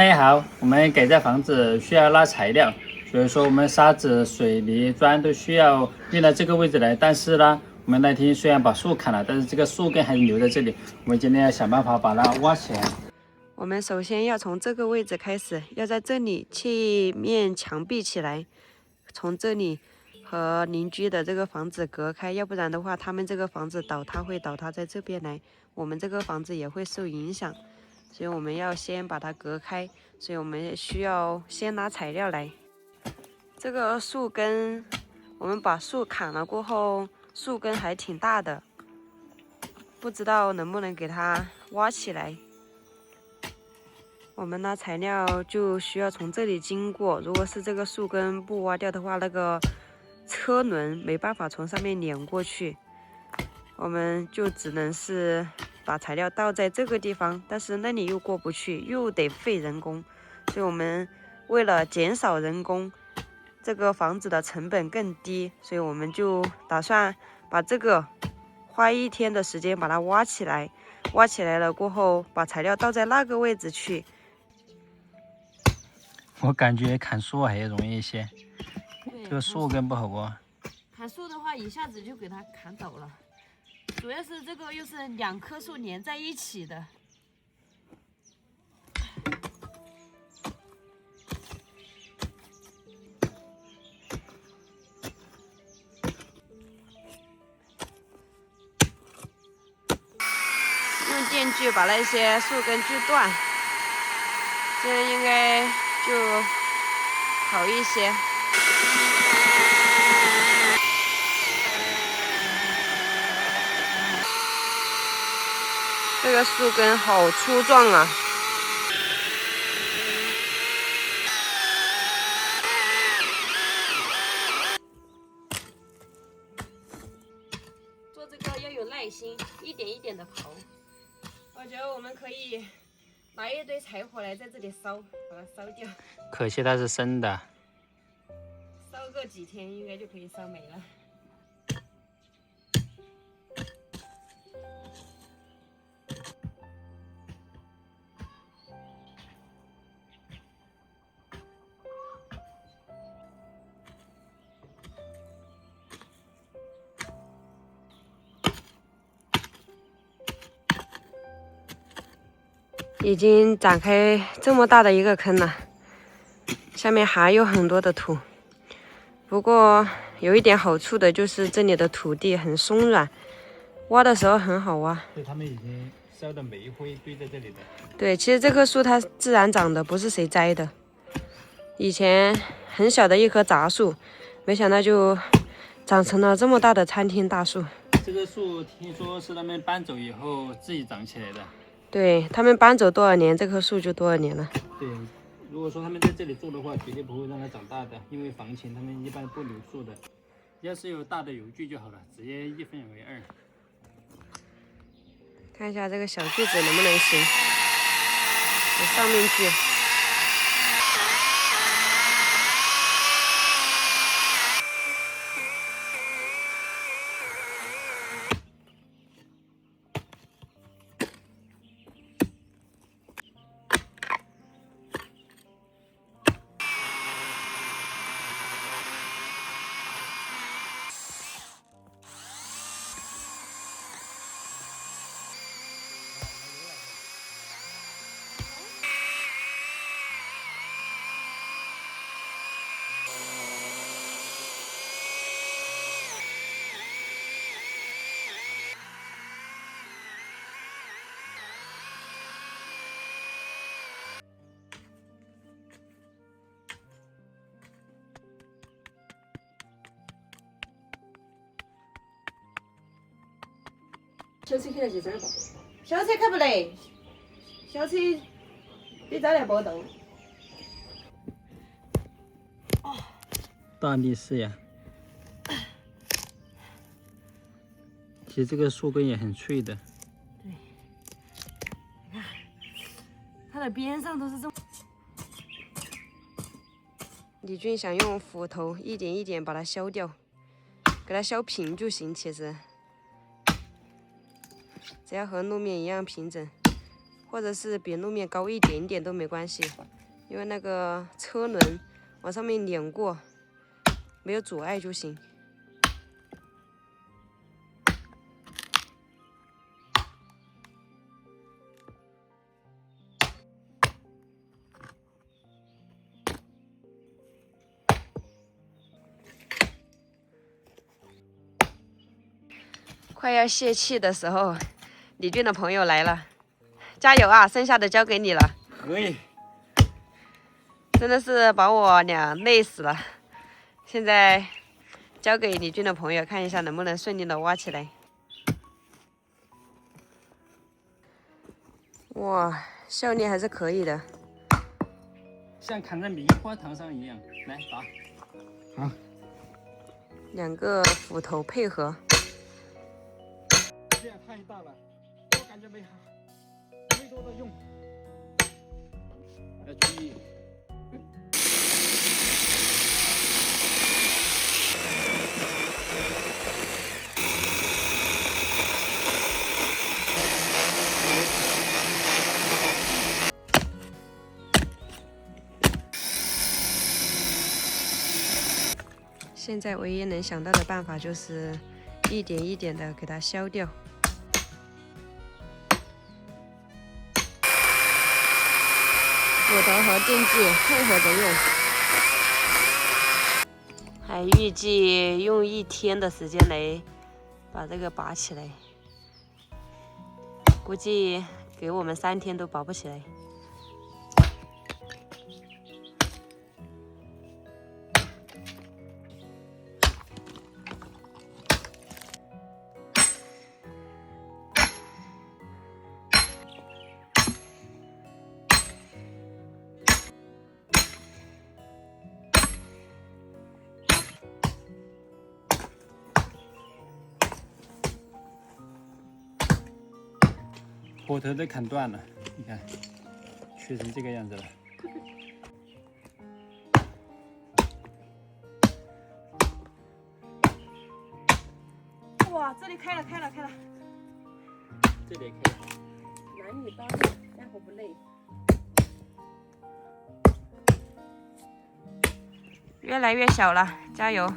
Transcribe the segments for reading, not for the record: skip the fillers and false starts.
大家好，我们改造房子需要拉材料，所以说我们沙子、水泥、砖都需要运到这个位置来。但是呢，我们那天虽然把树砍了，但是这个树根还是留在这里。我们今天要想办法把它挖起来。我们首先要从这个位置开始，要在这里砌一面墙壁起来，从这里和邻居的这个房子隔开，要不然的话，他们这个房子倒塌会倒塌在这边来，我们这个房子也会受影响，所以我们要先把它隔开，所以我们需要先拿材料来。这个树根，我们把树砍了过后，树根还挺大的，不知道能不能给它挖起来。我们拿材料就需要从这里经过，如果是这个树根不挖掉的话，那个车轮没办法从上面碾过去，我们就只能是把材料倒在这个地方，但是那里又过不去，又得费人工，所以我们为了减少人工，这个房子的成本更低，所以我们就打算把这个花1天的时间把它挖起来，挖起来了过后，把材料倒在那个位置去。我感觉砍树还容易一些，这个树根不好挖。砍树的话，一下子就给它砍倒了。主要是这个又是2棵树连在一起的。用电锯把那些树根锯断，这样应该就好一些。这个树根好粗壮啊！做这个要有耐心，一点一点的刨。我觉得我们可以拿一堆柴火来在这里烧，把它烧掉。可惜它是生的。烧个几天应该就可以烧没了。已经展开这么大的一个坑了，下面还有很多的土。不过有一点好处的就是这里的土地很松软，挖的时候很好挖。对，他们已经烧的煤灰堆在这里的。对，其实这棵树它自然长的，不是谁栽的。以前很小的一棵杂树，没想到就长成了这么大的餐厅大树。这个树听说是他们搬走以后自己长起来的。对，他们搬走多少年，这棵树就多少年了。对，如果说他们在这里做的话，绝对不会让它长大的，因为房前他们一般不留树的。要是有大的油锯就好了，直接1分为2。看一下这个小锯子能不能行，往上面锯。小车开来就这儿吧。小车开不来，小车比这来不动。大力士呀！其实这个树根也很脆的。对，你看，它的边上都是这么。李俊想用斧头一点一点把它削掉，给它削平就行。其实只要和路面一样平整，或者是比路面高一点点都没关系。用那个车轮往上面碾过，没有阻碍就行。快要泄气的时候，李俊的朋友来了，加油啊！剩下的交给你了。可以。真的是把我俩累死了。现在交给李俊的朋友，看一下能不能顺利的挖起来。哇，效率还是可以的，像砍在棉花糖上一样。来拔。好。2个斧头配合。这样太大了，我感觉没多的用。要注意。现在唯一能想到的办法就是一点一点的给它削掉。斧头和电锯配合着用，还预计用1天的时间来把这个拔起来，估计给我们3天都拔不起来。火头都砍断了，你看，缺成这个样子了。哇，这里开了！这里也开了。男女刀，干活不累。越来越小了，加油！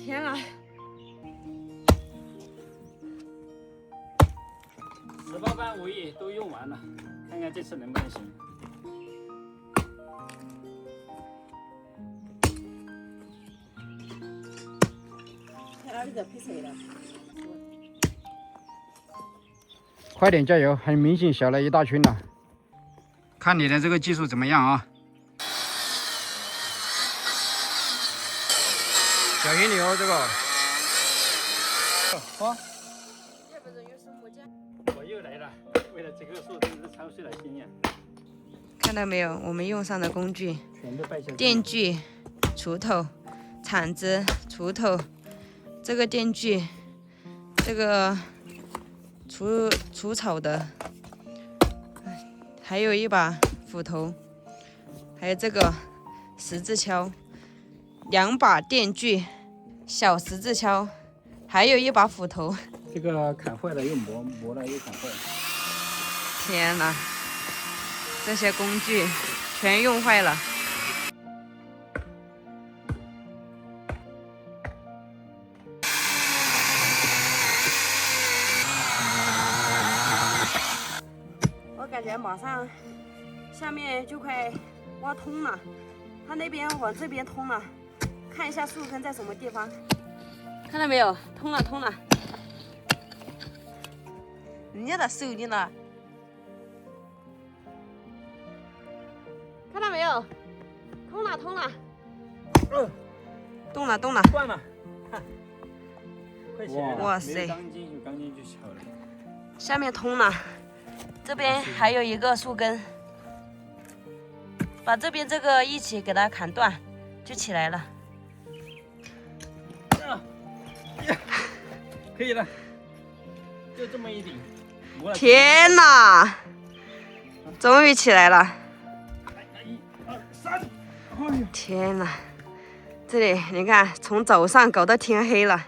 天啊！18般武艺都用完了，看看这次能不能行。快点加油，很明显小了一大圈了。看你的这个技术怎么样啊？小心点哦，这个。好。我又来了，为了这个树真是操碎了心呀。看到没有，我们用上的工具：电锯、锄头、铲子、锄头。这个电锯，这个除草的，还有一把斧头，还有这个十字锹，2把电锯，小十字锹，还有一把斧头。这个砍坏了又磨了又砍坏了。天哪，这些工具全用坏了。我感觉马上下面就快挖通了，它那边往这边通了，看一下树根在什么地方。看到没有？通了！人家的手里呢？看到没有？通了！动了！断了！看，快起来了！哇塞！没有钢筋就小了。下面通了，这边还有一个树根，把这边这个一起给它砍断，就起来了。可以了，就这么一顶。天哪！终于起来了！ 1、2、3，天哪！这里你看，从早上搞到天黑了。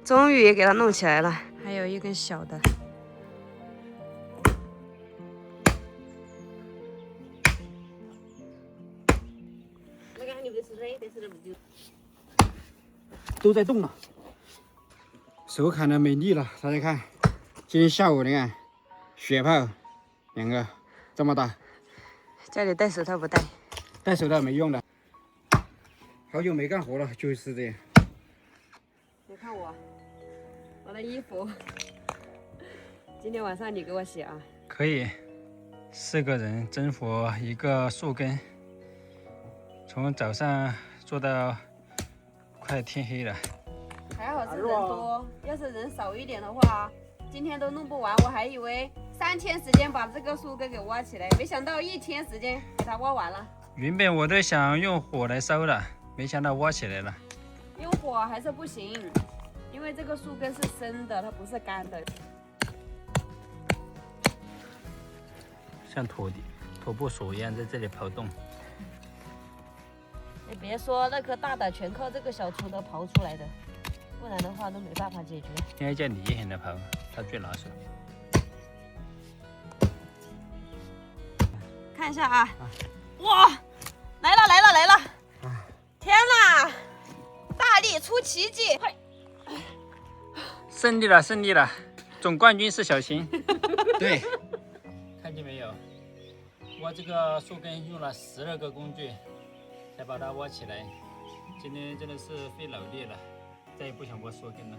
终于也给它弄起来了，还有一根小的。都在动了，手砍的没力了。大家看，今天下午你看，血泡2个这么大，家里戴手套不戴？戴手套没用的。好久没干活了，就是这样。你看我的衣服，今天晚上你给我洗啊。可以，4个人征服1个树根，从早上做到快天黑了。还好是人多，要是人少一点的话，今天都弄不完。我还以为3天时间把这个树根给挖起来，没想到1天时间给它挖完了。原本我都想用火来烧的，没想到挖起来了。用火还是不行，因为这个树根是生的，它不是干的。像土拨鼠一样在这里跑动。你别说，那棵大的全靠这个小粗的刨出来的，不然的话都没办法解决。应该叫李一恒来刨，他最拿手。看一下啊，哇，来了！天哪，大力出奇迹！胜利了！总冠军是小新。对，看见没有？挖这个树根用了12个工具才把它挖起来。今天真的是费脑力了，再也不想挖树根了。